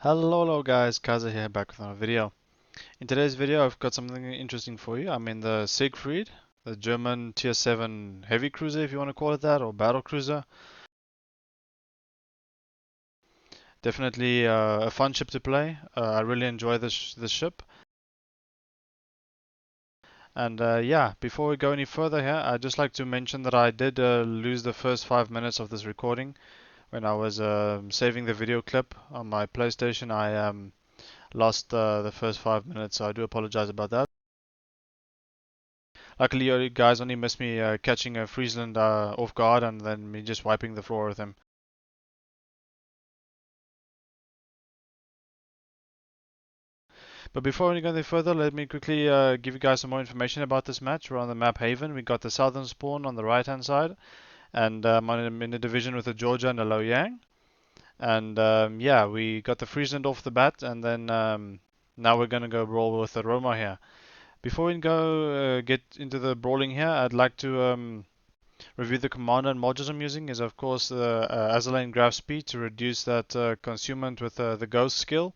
Hello guys, KaiZerZan here back with another video. In today's video I've got something interesting for you. I'm in the Siegfried, the German tier 7 heavy cruiser if you want to call it that, or battle cruiser. Definitely a fun ship to play. I really enjoy this ship. And yeah, before we go any further here, I'd just like to mention that I did lose the first 5 minutes of this recording when I was saving the video clip on my PlayStation. I lost the first 5 minutes, so I do apologize about that. Luckily, you guys only missed me catching a Friesland off guard and then me just wiping the floor with him. But before we go any further, let me quickly give you guys some more information about this match. We're on the map Haven. We got the southern spawn on the right hand side, and I'm in a division with the Georgia and the Loyang. And yeah, we got the Friesland off the bat, and then now we're gonna go brawl with the Roma here. Before we go get into the brawling here, I'd like to review the commander and modules I'm using is of course the Azalain Graf Spee to reduce that concealment with the ghost skill.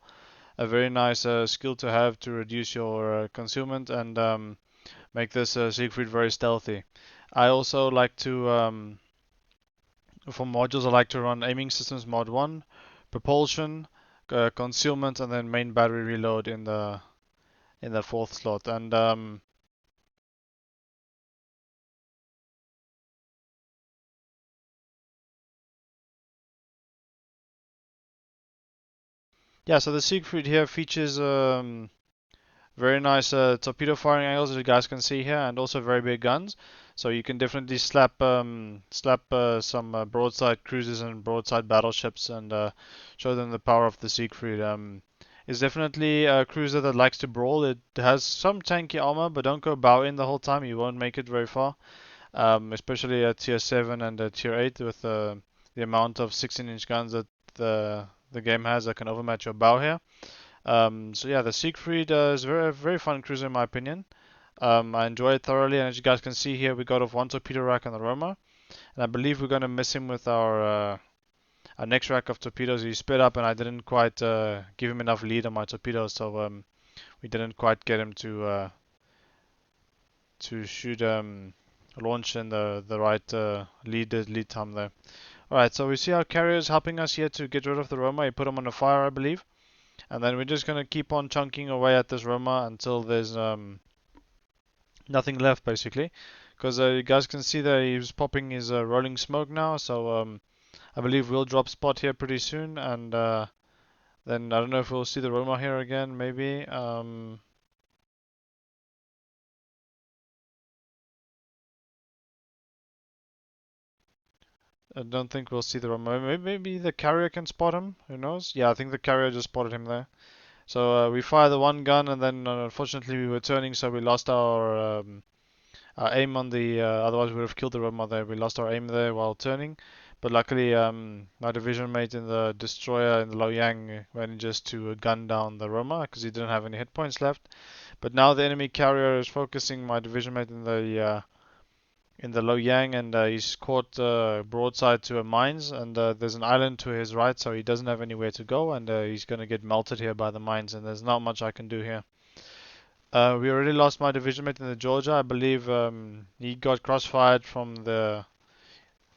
A very nice skill to have to reduce your concealment and make this Siegfried very stealthy. I also like to, for modules, I like to run aiming systems mod 1, propulsion, concealment, and then main battery reload in the fourth slot. And yeah, so the Siegfried here features very nice torpedo firing angles as you guys can see here, and also very big guns. So you can definitely slap some broadside cruisers and broadside battleships and show them the power of the Siegfried. It's definitely a cruiser that likes to brawl. It has some tanky armor, but don't go bow in the whole time. You won't make it very far. Especially at tier 7 and tier 8 with the amount of 16-inch guns that the game has that can overmatch your bow here. So yeah, the Siegfried is a very fun cruiser in my opinion. I enjoy it thoroughly, and as you guys can see here, we got off one torpedo rack on the Roma, and I believe we're going to miss him with our next rack of torpedoes. He sped up, and I didn't quite give him enough lead on my torpedoes, so we didn't quite get him to shoot launch in the right lead time there. All right, so we see our carriers helping us here to get rid of the Roma. He put him on the fire, I believe. And then we're just going to keep on chunking away at this Roma until there's nothing left, basically. Because you guys can see that he's popping his rolling smoke now. So I believe we'll drop spot here pretty soon. And then I don't know if we'll see the Roma here again, maybe. I don't think we'll see the Roma. Maybe the carrier can spot him. Who knows? Yeah, I think the carrier just spotted him there. So we fire the one gun, and then unfortunately we were turning, so we lost our aim on the. Otherwise, we would have killed the Roma there. We lost our aim there while turning, but luckily, my division mate in the destroyer in the Loyang manages to gun down the Roma because he didn't have any hit points left. But now the enemy carrier is focusing my division mate in the Loyang, and he's caught broadside to a mines, and there's an island to his right, so he doesn't have anywhere to go, and he's going to get melted here by the mines, and there's not much I can do here. We already lost my division mate in the Georgia. I believe he got crossfired from the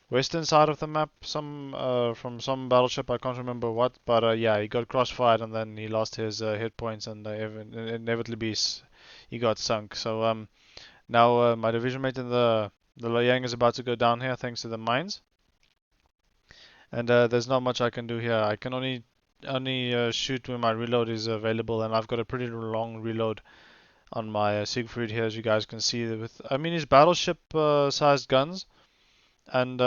western side of the map, from some battleship. I can't remember what, but yeah, he got crossfired and then he lost his hit points and inevitably he got sunk. So now my division mate in the Loyang is about to go down here thanks to the mines, and there's not much I can do here. I can only shoot when my reload is available, and I've got a pretty long reload on my Siegfried here, as you guys can see. I mean, his battleship sized guns, and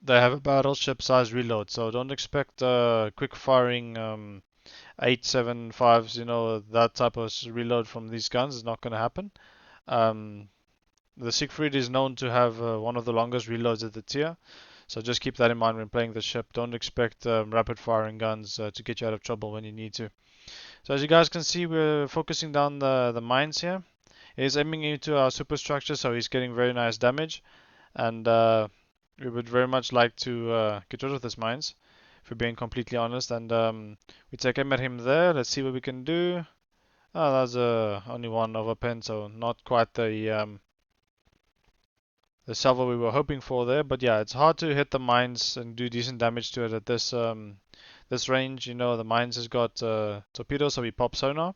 they have a battleship sized reload, so don't expect quick firing 875s, that type of reload from these guns is not going to happen. Um, the Siegfried is known to have one of the longest reloads at the tier, so just keep that in mind when playing the ship. Don't expect rapid firing guns to get you out of trouble when you need to. So as you guys can see, we're focusing down the mines here. He's aiming into our superstructure, so he's getting very nice damage. And we would very much like to get rid of this mines. for being completely honest. And we take aim at him there. Let's see what we can do. Oh, that's only one overpen, so not quite the salvo we were hoping for there. But yeah, it's hard to hit the mines and do decent damage to it at this range. You know, the mines has got torpedoes, so we pop sonar.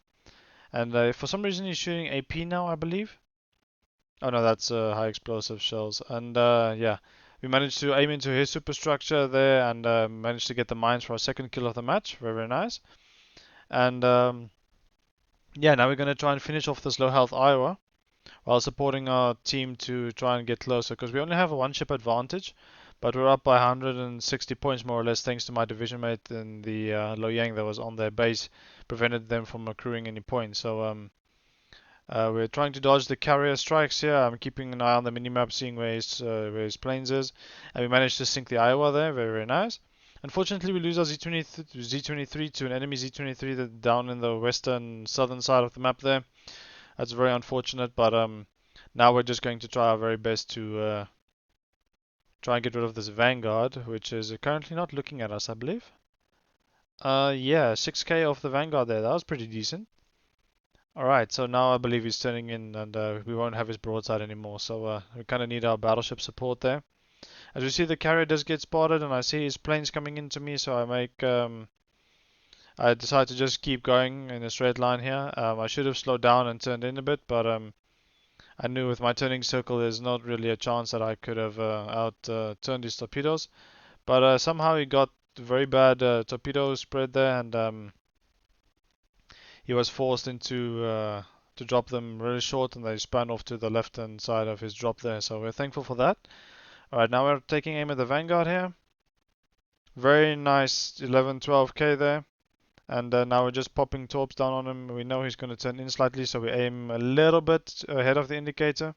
And for some reason he's shooting AP now, I believe. Oh no, that's high explosive shells. And yeah, we managed to aim into his superstructure there and managed to get the mines for our second kill of the match. Very, very nice. And yeah, now we're going to try and finish off this low health Iowa while supporting our team to try and get closer, because we only have a one ship advantage, but we're up by 160 points more or less thanks to my division mate in the Loyang that was on their base, prevented them from accruing any points. So we're trying to dodge the carrier strikes here. I'm keeping an eye on the minimap, seeing where his planes is, and we managed to sink the Iowa there. Very, very nice. Unfortunately, we lose our Z23 to an enemy Z23 that down in the western southern side of the map there. That's very unfortunate, but now we're just going to try our very best to try and get rid of this Vanguard, which is currently not looking at us, I believe. Yeah, 6k off the Vanguard there. That was pretty decent. Alright, so now I believe he's turning in and we won't have his broadside anymore, so we kind of need our battleship support there. As we see, the carrier does get spotted and I see his planes coming into me, so I decide to just keep going in a straight line here. I should have slowed down and turned in a bit, but I knew with my turning circle there's not really a chance that I could have turned his torpedoes. But somehow he got very bad torpedo spread there, and he was forced into to drop them really short, and they span off to the left hand side of his drop there. So we're thankful for that. Alright, now we're taking aim at the Vanguard here. Very nice 11-12k there. And now we're just popping torps down on him. We know he's going to turn in slightly, so we aim a little bit ahead of the indicator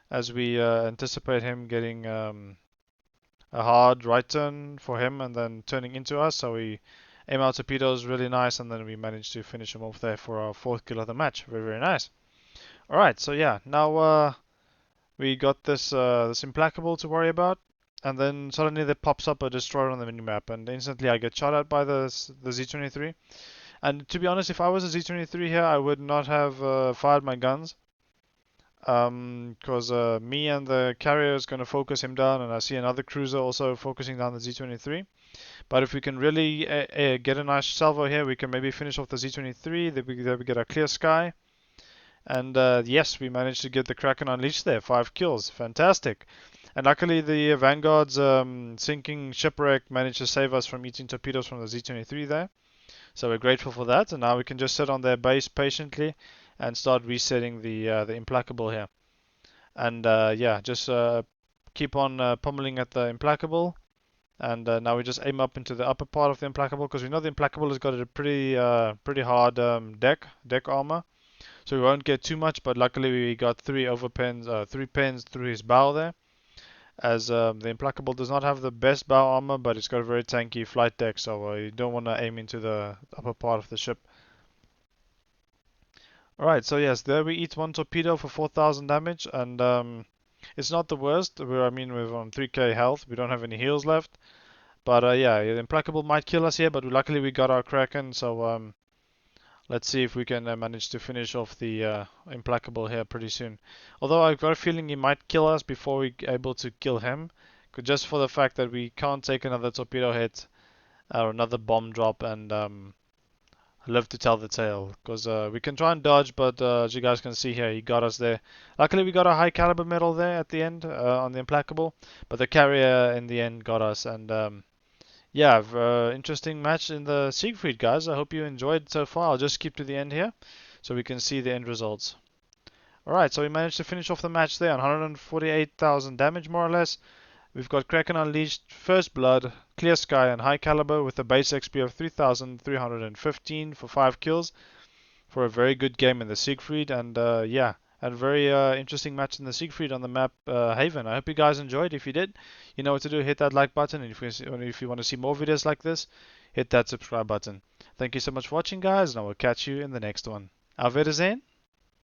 as we anticipate him getting a hard right turn for him and then turning into us. So we aim our torpedoes really nice, and then we manage to finish him off there for our fourth kill of the match. Very, very nice. Alright, so yeah, now we got this implacable to worry about. And then suddenly there pops up a destroyer on the minimap, and instantly I get shot at by the Z23. And to be honest, if I was a Z23 here, I would not have fired my guns. Because me and the carrier is going to focus him down, and I see another cruiser also focusing down the Z23. But if we can really get a nice salvo here, we can maybe finish off the Z23, then we get a clear sky. And yes, we managed to get the Kraken unleashed there, 5 kills, fantastic. And luckily the Vanguard's sinking shipwreck managed to save us from eating torpedoes from the Z23 there. So we're grateful for that, and now we can just sit on their base patiently and start resetting the implacable here. And yeah, just keep on pummeling at the implacable. And now we just aim up into the upper part of the implacable, because we know the implacable has got a pretty hard deck armor. So we won't get too much, but luckily we got 3 pens through his bow there. As the Implacable does not have the best bow armor, but it's got a very tanky flight deck, so you don't want to aim into the upper part of the ship. Alright, so yes, there we eat 1 torpedo for 4,000 damage, and it's not the worst. We're on 3k health, we don't have any heals left. But yeah, the Implacable might kill us here, but luckily we got our Kraken, so let's see if we can manage to finish off the Implacable here pretty soon. Although I've got a feeling he might kill us before we're able to kill him. Just for the fact that we can't take another torpedo hit or another bomb drop and live to tell the tale. Because we can try and dodge, but as you guys can see here, he got us there. Luckily we got a high caliber medal there at the end on the Implacable. But the carrier in the end got us. And yeah, interesting match in the Siegfried, guys. I hope you enjoyed so far. I'll just skip to the end here so we can see the end results. Alright, so we managed to finish off the match there on 148,000 damage, more or less. We've got Kraken Unleashed, First Blood, Clear Sky, and High Caliber with a base XP of 3,315 for 5 kills for a very good game in the Siegfried. And yeah, a very interesting match in the Siegfried on the map Haven. I hope you guys enjoyed. If you did, you know what to do. Hit that like button. And if you want to see more videos like this, hit that subscribe button. Thank you so much for watching, guys, and I will catch you in the next one. Auf Wiedersehen.